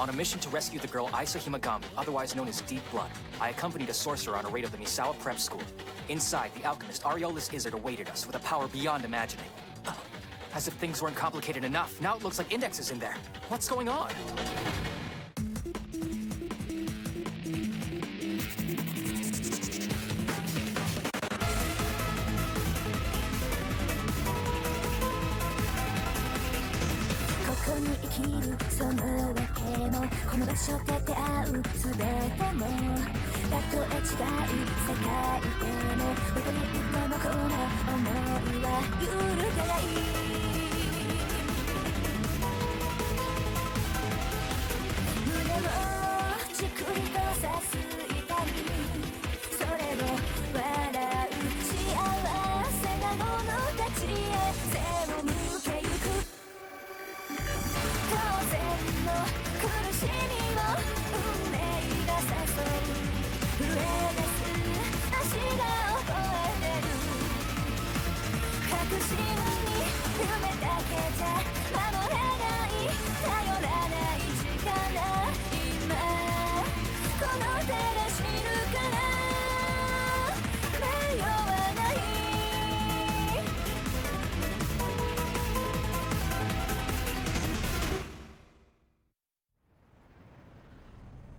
On a mission to rescue the girl Isa Himagami, otherwise known as Deep Blood, I accompanied a sorcerer on a raid of the Misawa Prep School. Inside, the alchemist Aureolus Izzard awaited us with a power beyond imagining. As if things weren't complicated enough, now it looks like Index is in there. What's going on?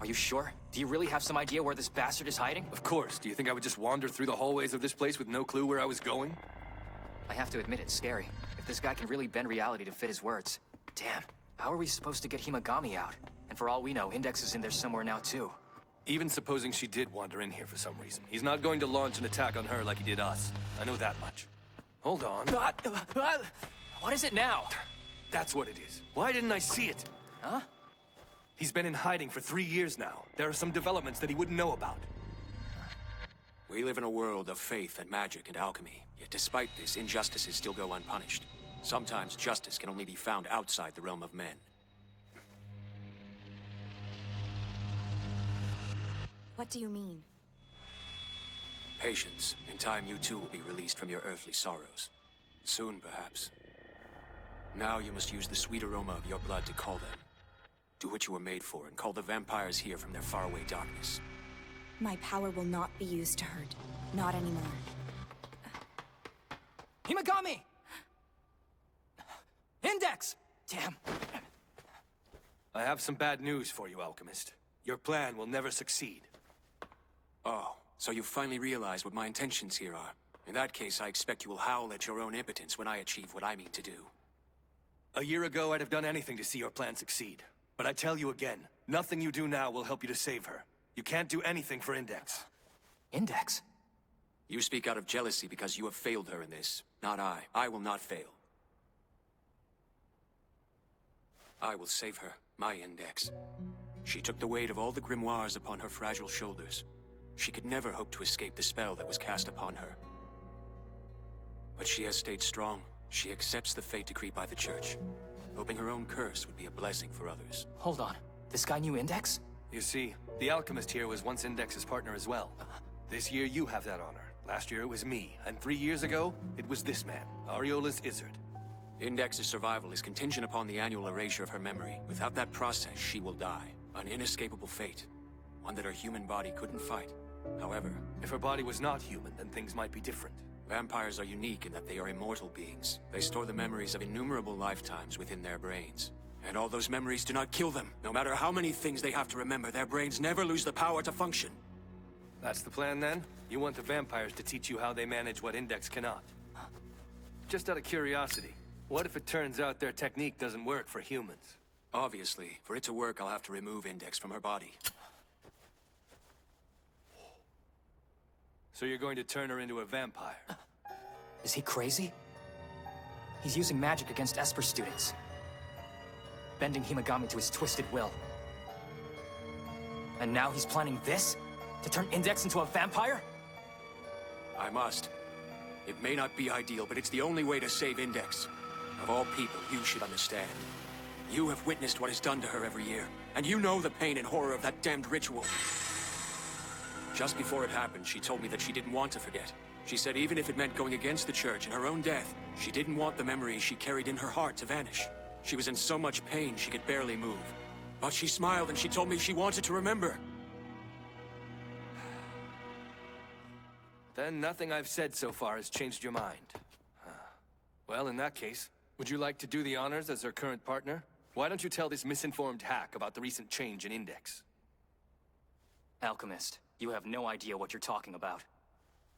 Are you sure? Do you really have some idea where this bastard is hiding? Of course. Do you think I would just wander through the hallways of this place with no clue where I was going? I have to admit, it's scary. If this guy can really bend reality to fit his words. Damn, how are we supposed to get Himagami out? And for all we know, Index is in there somewhere now, too. Even supposing she did wander in here for some reason, he's not going to launch an attack on her like he did us. I know that much. Hold on. What is it now? That's what it is. Why didn't I see it? Huh? He's been in hiding for 3 years now. There are some developments that he wouldn't know about. We live in a world of faith and magic and alchemy. Yet despite this, injustices still go unpunished. Sometimes justice can only be found outside the realm of men. What do you mean? Patience. In time, you too will be released from your earthly sorrows. Soon, perhaps. Now you must use the sweet aroma of your blood to call them. Do what you were made for and call the vampires here from their faraway darkness. My power will not be used to hurt. Not anymore. Himagami! Index! Damn. I have some bad news for you, Alchemist. Your plan will never succeed. Oh, so you finally realize what my intentions here are. In that case, I expect you will howl at your own impotence when I achieve what I mean to do. A year ago, I'd have done anything to see your plan succeed. But I tell you again, nothing you do now will help you to save her. You can't do anything for Index. Index? You speak out of jealousy because you have failed her in this. Not I. I will not fail. I will save her, my Index. She took the weight of all the grimoires upon her fragile shoulders. She could never hope to escape the spell that was cast upon her. But she has stayed strong. She accepts the fate decreed by the Church. Hoping her own curse would be a blessing for others. Hold on. This guy knew Index? You see, the Alchemist here was once Index's partner as well. This year you have that honor. Last year it was me, and 3 years ago, it was this man, Aureolus Izzard. Index's survival is contingent upon the annual erasure of her memory. Without that process, she will die. An inescapable fate. One that her human body couldn't fight. However, if her body was not human, then things might be different. Vampires are unique in that they are immortal beings. They store the memories of innumerable lifetimes within their brains. And all those memories do not kill them. No matter how many things they have to remember, their brains never lose the power to function. That's the plan, then? You want the vampires to teach you how they manage what Index cannot? Just out of curiosity, what if it turns out their technique doesn't work for humans? Obviously, for it to work, I'll have to remove Index from her body. So you're going to turn her into a vampire? Is he crazy? He's using magic against Esper students. Bending Himagami to his twisted will. And now he's planning this? To turn Index into a vampire? I must. It may not be ideal, but it's the only way to save Index. Of all people, you should understand. You have witnessed what is done to her every year, and you know the pain and horror of that damned ritual. Just before it happened, she told me that she didn't want to forget. She said even if it meant going against the Church and her own death, she didn't want the memories she carried in her heart to vanish. She was in so much pain she could barely move. But she smiled and she told me she wanted to remember. Then nothing I've said so far has changed your mind. Well, in that case, would you like to do the honors as her current partner? Why don't you tell this misinformed hack about the recent change in Index? Alchemist, you have no idea what you're talking about.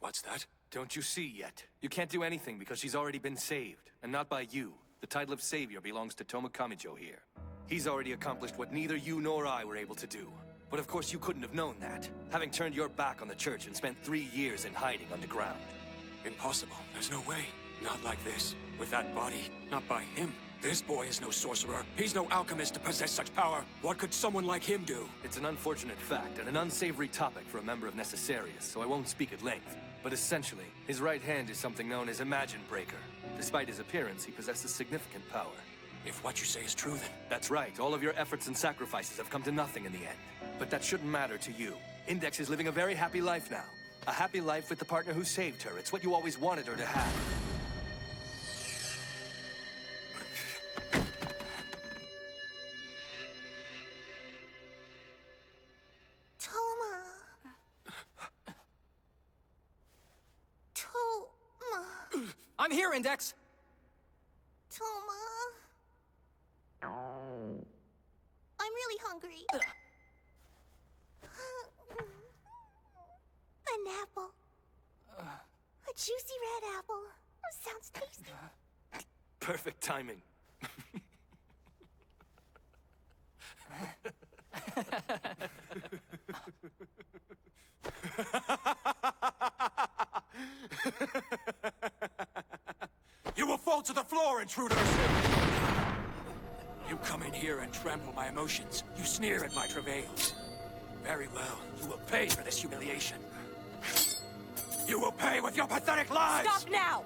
What's that? Don't you see yet? You can't do anything because she's already been saved, and not by you. The title of Savior belongs to Tomokamijo here. He's already accomplished what neither you nor I were able to do. But of course you couldn't have known that, having turned your back on the church and spent 3 years in hiding underground. Impossible. There's no way. Not like this. With that body. Not by him. This boy is no sorcerer. He's no alchemist to possess such power. What could someone like him do? It's an unfortunate fact and an unsavory topic for a member of Necessarius, so I won't speak at length. But essentially, his right hand is something known as Imagine Breaker. Despite his appearance, he possesses significant power. If what you say is true, then... That's right. All of your efforts and sacrifices have come to nothing in the end. But that shouldn't matter to you. Index is living a very happy life now. A happy life with the partner who saved her. It's what you always wanted her to have. I'm here, Index! Toma. I'm really hungry. An apple. A juicy red apple. Sounds tasty. Perfect timing. You will fall to the floor, intruders! You come in here and trample my emotions. You sneer at my travails. Very well. You will pay for this humiliation. You will pay with your pathetic lives! Stop now!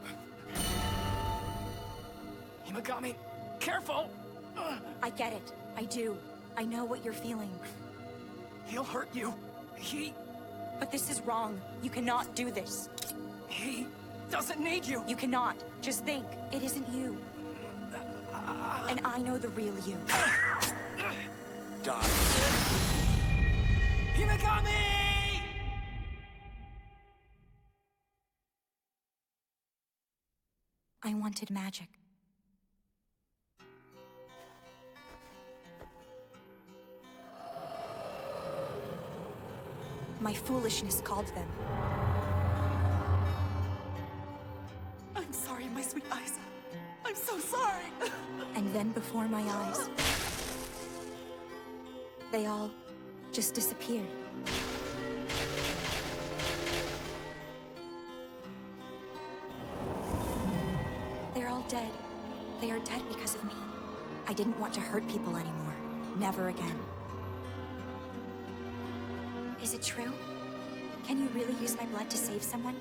Himagami, careful! I get it. I do. I know what you're feeling. He'll hurt you. But this is wrong. You cannot do this. He doesn't need you. You cannot. Just think. It isn't you. And I know the real you. Die. Himagami! I wanted magic. My foolishness called them. I'm sorry, my sweet Isa. I'm so sorry. And then before my eyes, they all just disappeared. They're all dead. They are dead because of me. I didn't want to hurt people anymore. Never again. Is it true? Can you really use my blood to save someone?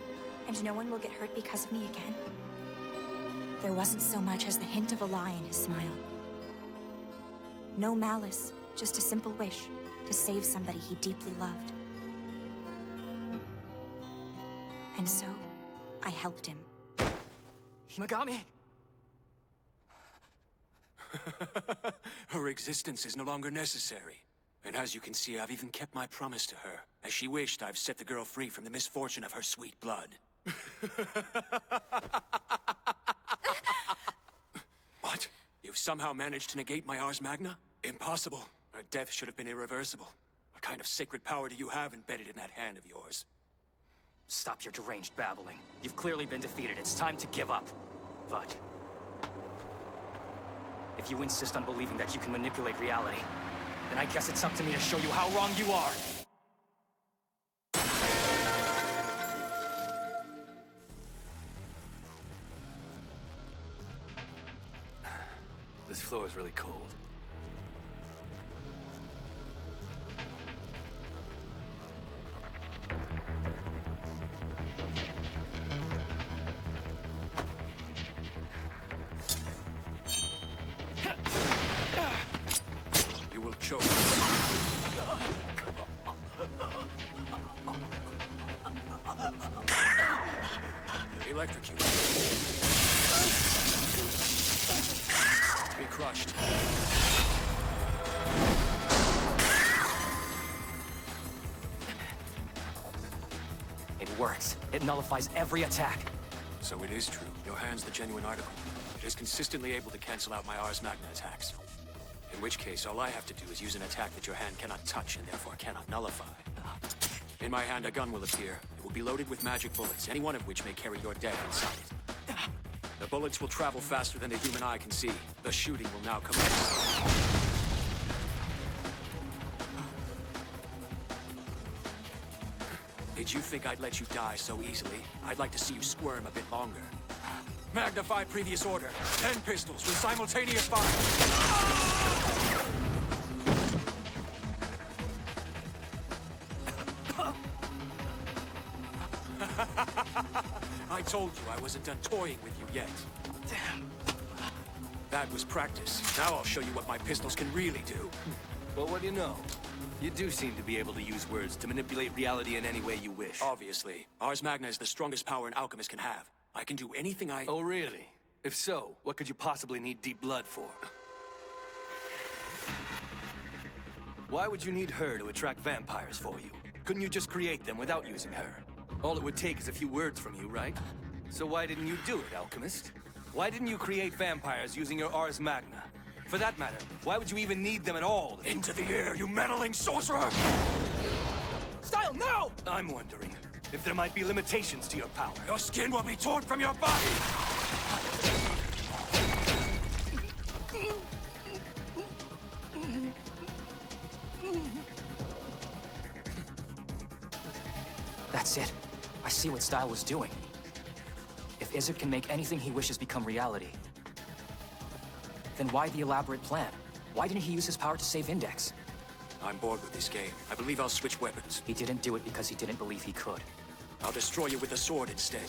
And no one will get hurt because of me again? There wasn't so much as the hint of a lie in his smile. No malice, just a simple wish to save somebody he deeply loved. And so, I helped him. Himagami! Her existence is no longer necessary. And as you can see, I've even kept my promise to her. As she wished, I've set the girl free from the misfortune of her sweet blood. What? You've somehow managed to negate my Ars Magna? Impossible. Her death should have been irreversible. What kind of sacred power do you have embedded in that hand of yours? Stop your deranged babbling. You've clearly been defeated. It's time to give up. But if you insist on believing that you can manipulate reality, then I guess it's up to me to show you how wrong you are. This floor is really cold. You will choke. Electrocute. Be crushed. works. It nullifies every attack. So it is true. Your hand's the genuine article. It is consistently able to cancel out my Ars Magna attacks. In which case, all I have to do is use an attack that your hand cannot touch and therefore cannot nullify. In my hand, a gun will appear. It will be loaded with magic bullets, any one of which may carry your death inside it. The bullets will travel faster than the human eye can see. The shooting will now commence. Did you think I'd let you die so easily? I'd like to see you squirm a bit longer. Magnify previous order. 10 pistols with simultaneous fire. I told you I wasn't done toying with you yet. Damn. That was practice. Now I'll show you what my pistols can really do. Well, what do you know? You do seem to be able to use words to manipulate reality in any way you wish. Obviously. Ars Magna is the strongest power an alchemist can have. I can do anything I... Oh, really? If so, what could you possibly need deep blood for? Why would you need her to attract vampires for you? Couldn't you just create them without using her? All it would take is a few words from you, right? So why didn't you do it, alchemist? Why didn't you create vampires using your Ars Magna? For that matter, why would you even need them at all? Into the air, you meddling sorcerer! Style, no! I'm wondering if there might be limitations to your power. Your skin will be torn from your body! That's it. I see what Style was doing. If Izzard can make anything he wishes become reality, then why the elaborate plan? Why didn't he use his power to save Index? I'm bored with this game. I believe I'll switch weapons. He didn't do it because he didn't believe he could. I'll destroy you with a sword instead.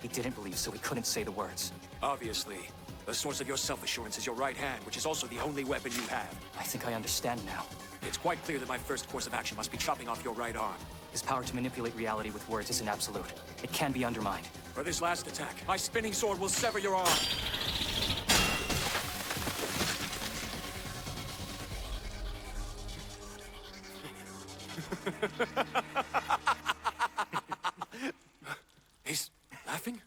He didn't believe, so he couldn't say the words. Obviously. The source of your self-assurance is your right hand, which is also the only weapon you have. I think I understand now. It's quite clear that my first course of action must be chopping off your right arm. His power to manipulate reality with words isn't absolute. It can be undermined. For this last attack, my spinning sword will sever your arm. He's laughing?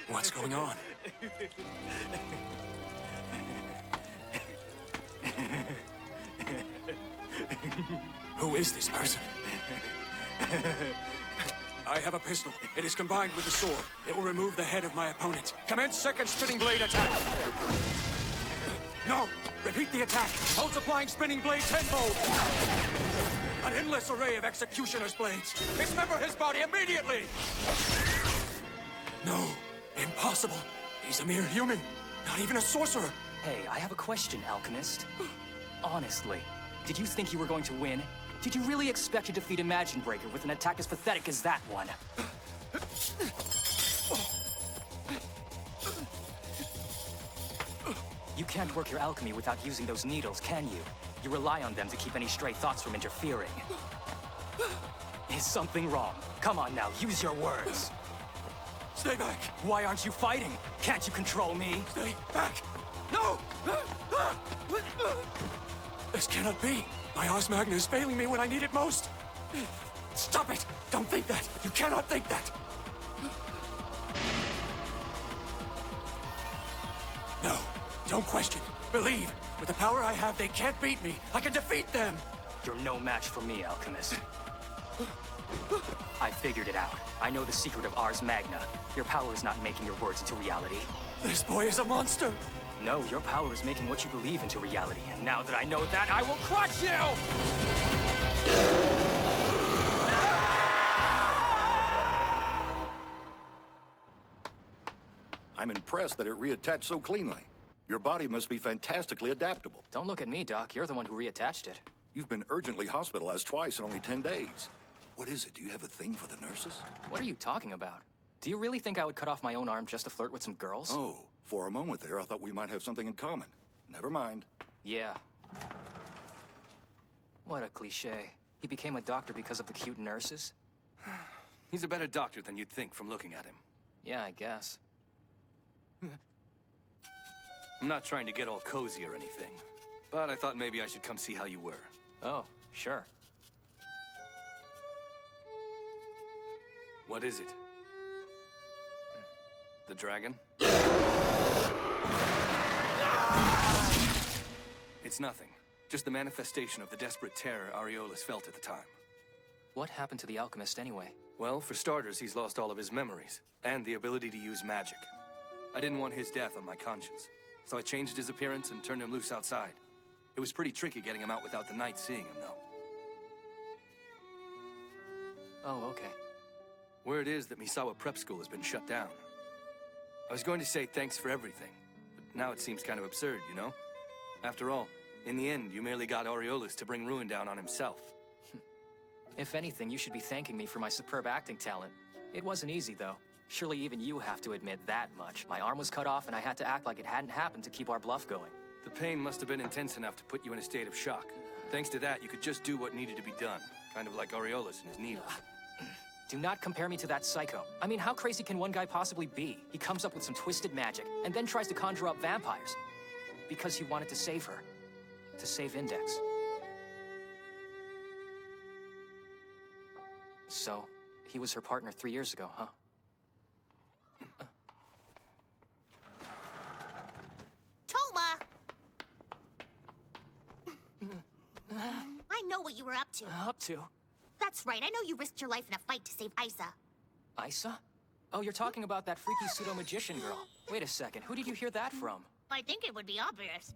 What's going on? Who is this person? I have a pistol. It is combined with the sword. It will remove the head of my opponent. Commence second spinning blade attack. No! Repeat the attack. Multiplying spinning blade tenfold. An endless array of executioner's blades. Dismember his body immediately! No. Impossible. He's a mere human. Not even a sorcerer. Hey, I have a question, Alchemist. Honestly, did you think you were going to win? Did you really expect to defeat Imagine Breaker with an attack as pathetic as that one? You can't work your alchemy without using those needles, can you? You rely on them to keep any stray thoughts from interfering. Is something wrong? Come on now, use your words. Stay back. Why aren't you fighting? Can't you control me? Stay back. No! This cannot be. My Ars Magna is failing me when I need it most. Stop it! Don't think that! You cannot think that! No, don't question. Believe. With the power I have, they can't beat me. I can defeat them! You're no match for me, Alchemist. I figured it out. I know the secret of Ars Magna. Your power is not making your words into reality. This boy is a monster! No, your power is making what you believe into reality. And now that I know that, I will crush you! I'm impressed that it reattached so cleanly. Your body must be fantastically adaptable. Don't look at me, Doc. You're the one who reattached it. You've been urgently hospitalized twice in only 10 days. What is it? Do you have a thing for the nurses? What are you talking about? Do you really think I would cut off my own arm just to flirt with some girls? Oh, for a moment there, I thought we might have something in common. Never mind. Yeah. What a cliche. He became a doctor because of the cute nurses? He's a better doctor than you'd think from looking at him. Yeah, I guess. I'm not trying to get all cozy or anything, But I thought maybe I should come see how you were. Oh, sure. What is it? The dragon? It's nothing. Just the manifestation of the desperate terror Aureolus felt at the time. What happened to the alchemist anyway? Well, for starters, he's lost all of his memories, and the ability to use magic. I didn't want his death on my conscience, so I changed his appearance and turned him loose outside. It was pretty tricky getting him out without the knight seeing him, though. Oh, okay. Word is that Misawa Prep School has been shut down. I was going to say thanks for everything, but now it seems kind of absurd, you know? After all, in the end, you merely got Aureolus to bring ruin down on himself. If anything, you should be thanking me for my superb acting talent. It wasn't easy, though. Surely even you have to admit that much. My arm was cut off, and I had to act like it hadn't happened to keep our bluff going. The pain must have been intense enough to put you in a state of shock. Thanks to that, you could just do what needed to be done. Kind of like Aureolus and his needle. Do not compare me to that psycho. I mean, how crazy can one guy possibly be? He comes up with some twisted magic, and then tries to conjure up vampires. Because he wanted to save her. To save Index. So, he was her partner 3 years ago, huh? Toma! I know what you were up to. Up to? That's right, I know you risked your life in a fight to save Isa. Isa? Oh, you're talking about that freaky pseudo-magician girl. Wait a second, who did you hear that from? I think it would be obvious.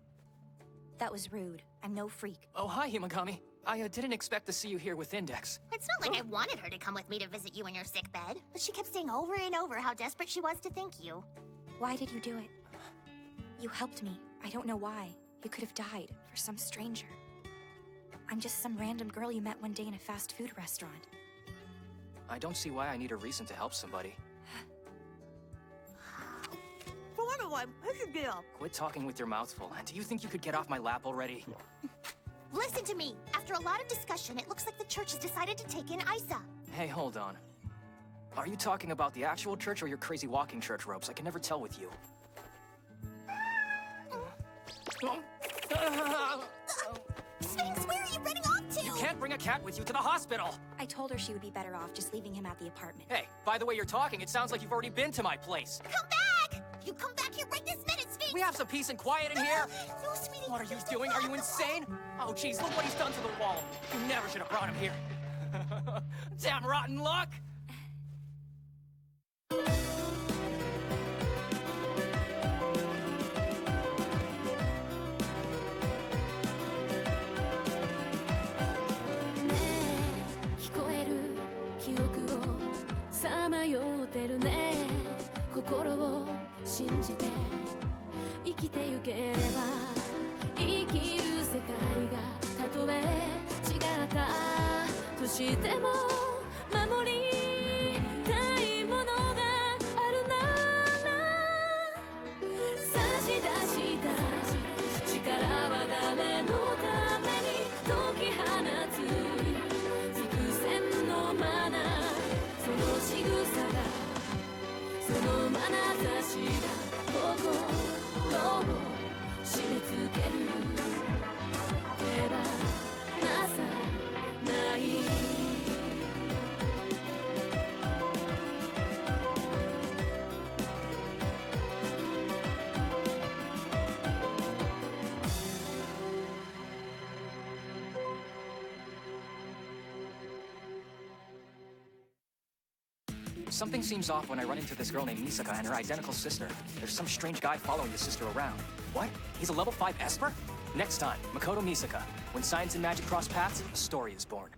That was rude. I'm no freak. Oh, hi, Himagami. I didn't expect to see you here with Index. It's not like I wanted her to come with me to visit you in your sick bed, but she kept saying over and over how desperate she was to thank you. Why did you do it? You helped me. I don't know why. You could have died for some stranger. I'm just some random girl you met one day in a fast food restaurant. I don't see why I need a reason to help somebody. For one, here's your deal. Quit talking with your mouth full. Do you think you could get off my lap already? Listen to me. After a lot of discussion, it looks like the church has decided to take in Isa. Hey, hold on. Are you talking about the actual church or your crazy walking church ropes? I can never tell with you. Sphinx, where are you running off to? You can't bring a cat with you to the hospital! I told her she would be better off just leaving him at the apartment. Hey, by the way you're talking, it sounds like you've already been to my place. Come back! You come back here right this minute, Sphinx! We have some peace and quiet in here! No, sweetie. What are you doing? Are you insane? Oh, jeez, look what he's done to the wall. You never should have brought him here. Damn rotten luck! Something seems off when I run into this girl named Misaka and her identical sister. There's some strange guy following the sister around. What? He's a level 5 Esper? Next time, Makoto Misaka. When science and magic cross paths, a story is born.